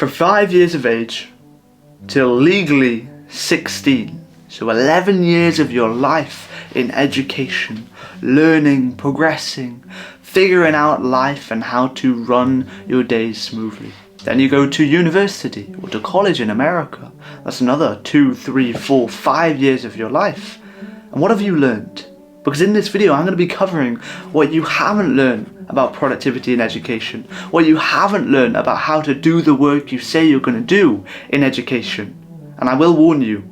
From 5 years of age till legally 16, so 11 years of your life in education, learning, progressing, figuring out life and how to run your days smoothly. Then you go to university or to college in America. That's another 2, 3, 4, 5 years of your life. And what have you learned? Because in this video I'm going to be covering what you haven't learned about productivity in education, what you haven't learned about how to do the work you say you're going to do in education. And I will warn you,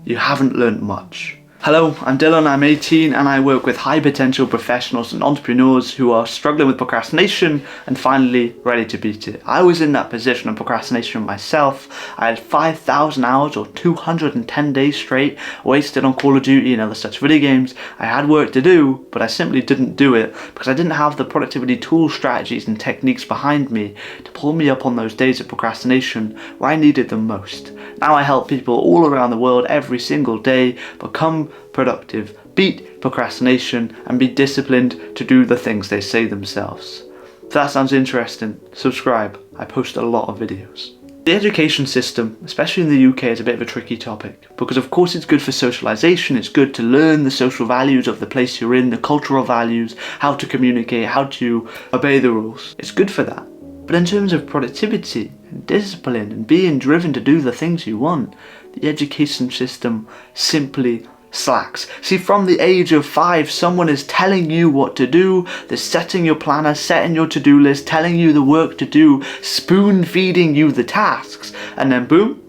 you haven't learned much. Hello, I'm Dylan, I'm 18 and I work with high potential professionals and entrepreneurs who are struggling with procrastination and finally ready to beat it. I was in that position of procrastination myself. I had 5,000 hours or 210 days straight wasted on Call of Duty and other such video games. I had work to do, but I simply didn't do it because I didn't have the productivity tools, strategies and techniques behind me to pull me up on those days of procrastination where I needed them most. Now I help people all around the world every single day become productive, beat procrastination and be disciplined to do the things they say themselves. If that sounds interesting, subscribe. I post a lot of videos. The education system, especially in the UK, is a bit of a tricky topic because of course it's good for socialization, it's good to learn the social values of the place you're in, the cultural values, how to communicate, how to obey the rules. It's good for that. But in terms of productivity and discipline and being driven to do the things you want, the education system simply slacks. See, from the age of 5, someone is telling you what to do, they're setting your planner, setting your to-do list, telling you the work to do, spoon-feeding you the tasks, and then boom,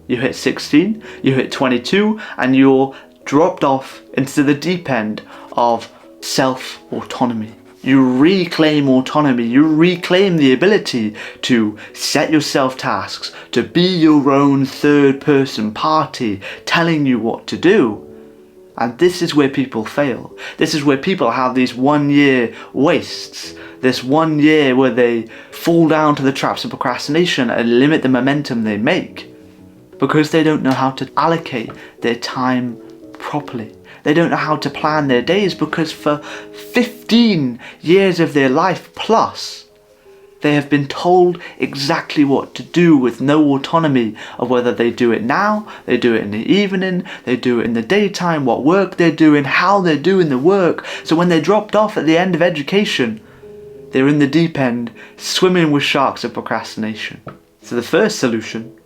you hit 16, you hit 22, and you're dropped off into the deep end of self-autonomy. You reclaim autonomy, you reclaim the ability to set yourself tasks, to be your own third person party telling you what to do. And this is where people fail. This is where people have these 1 year wastes. This 1 year where they fall down to the traps of procrastination and limit the momentum they make. Because they don't know how to allocate their time properly. They don't know how to plan their days because for 15 years of their life plus, they have been told exactly what to do with no autonomy of whether they do it now, they do it in the evening, they do it in the daytime, what work they're doing, how they're doing the work. So when they're dropped off at the end of education, they're in the deep end, swimming with sharks of procrastination. So the first solution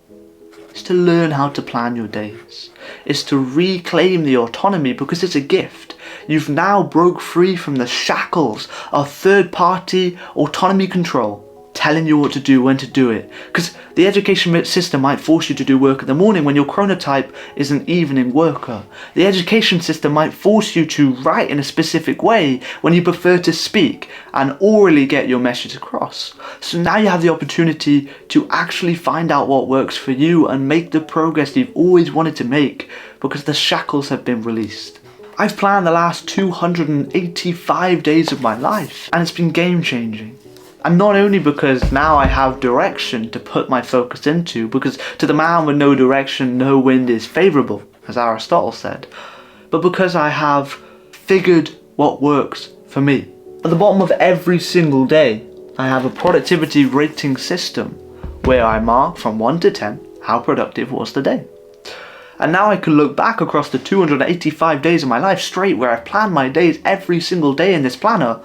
is to learn how to plan your days. Is to reclaim the autonomy because it's a gift. You've now broke free from the shackles of third-party autonomy control, telling you what to do, when to do it. Because the education system might force you to do work in the morning when your chronotype is an evening worker. The education system might force you to write in a specific way when you prefer to speak and orally get your message across. So now you have the opportunity to actually find out what works for you and make the progress you've always wanted to make because the shackles have been released. I've planned the last 285 days of my life and it's been game changing. And not only because now I have direction to put my focus into, because to the man with no direction, no wind is favourable, as Aristotle said, but because I have figured what works for me. At the bottom of every single day, I have a productivity rating system where I mark from 1 to 10 how productive was the day. And now I can look back across the 285 days of my life straight where I've planned my days every single day in this planner,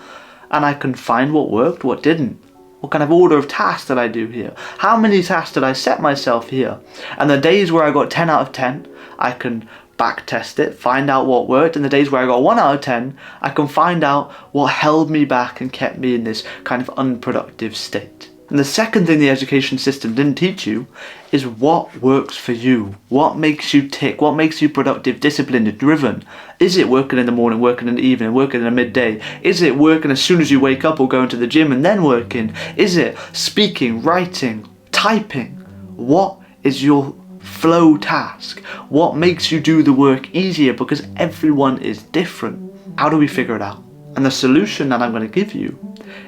and I can find what worked, what didn't. What kind of order of tasks did I do here? How many tasks did I set myself here? And the days where I got 10 out of 10, I can back test it, find out what worked. And the days where I got 1 out of 10, I can find out what held me back and kept me in this kind of unproductive state. And the second thing the education system didn't teach you is what works for you. What makes you tick? What makes you productive, disciplined, and driven? Is it working in the morning, working in the evening, working in the midday? Is it working as soon as you wake up or going to the gym and then working? Is it speaking, writing, typing? What is your flow task? What makes you do the work easier? Because everyone is different. How do we figure it out? And the solution that I'm going to give you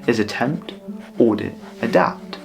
is attempt, audit, adapt.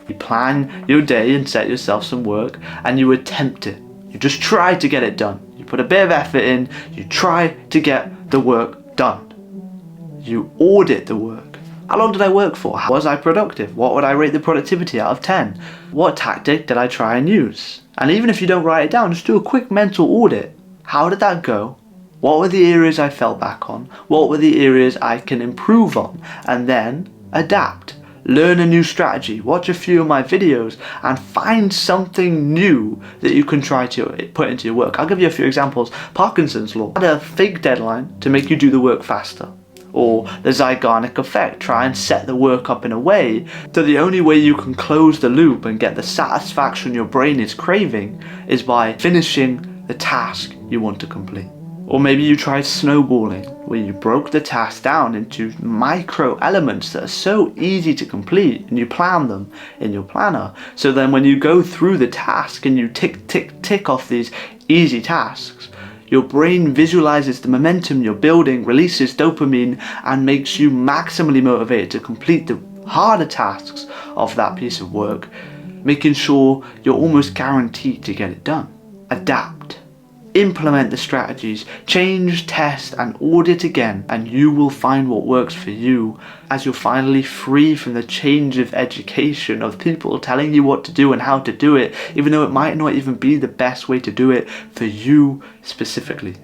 You plan your day and set yourself some work and you attempt it. You just try to get it done. You put a bit of effort in, you try to get the work done. You audit the work. How long did I work for? Was I productive? What would I rate the productivity out of 10? What tactic did I try and use? And even if you don't write it down, just do a quick mental audit. How did that go? What were the areas I fell back on? What were the areas I can improve on? And then adapt. Learn a new strategy, watch a few of my videos, and find something new that you can try to put into your work. I'll give you a few examples. Parkinson's law. Add a fake deadline to make you do the work faster. Or the Zeigarnik effect. Try and set the work up in a way that the only way you can close the loop and get the satisfaction your brain is craving is by finishing the task you want to complete. Or maybe you tried snowballing, where you broke the task down into micro elements that are so easy to complete, and you plan them in your planner. So then when you go through the task and you tick off these easy tasks, your brain visualizes the momentum you're building, releases dopamine, and makes you maximally motivated to complete the harder tasks of that piece of work, making sure you're almost guaranteed to get it done. Adapt. Implement the strategies, change, test, and audit again, and you will find what works for you as you're finally free from the change of education of people telling you what to do and how to do it, even though it might not even be the best way to do it for you specifically.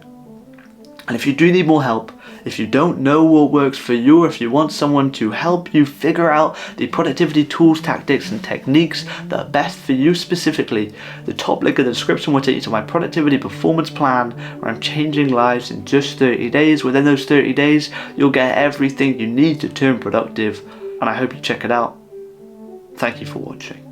And if you do need more help, if you don't know what works for you, or if you want someone to help you figure out the productivity tools, tactics, and techniques that are best for you specifically, the top link in the description will take you to my productivity performance plan, where I'm changing lives in just 30 days. Within those 30 days, you'll get everything you need to turn productive, and I hope you check it out. Thank you for watching.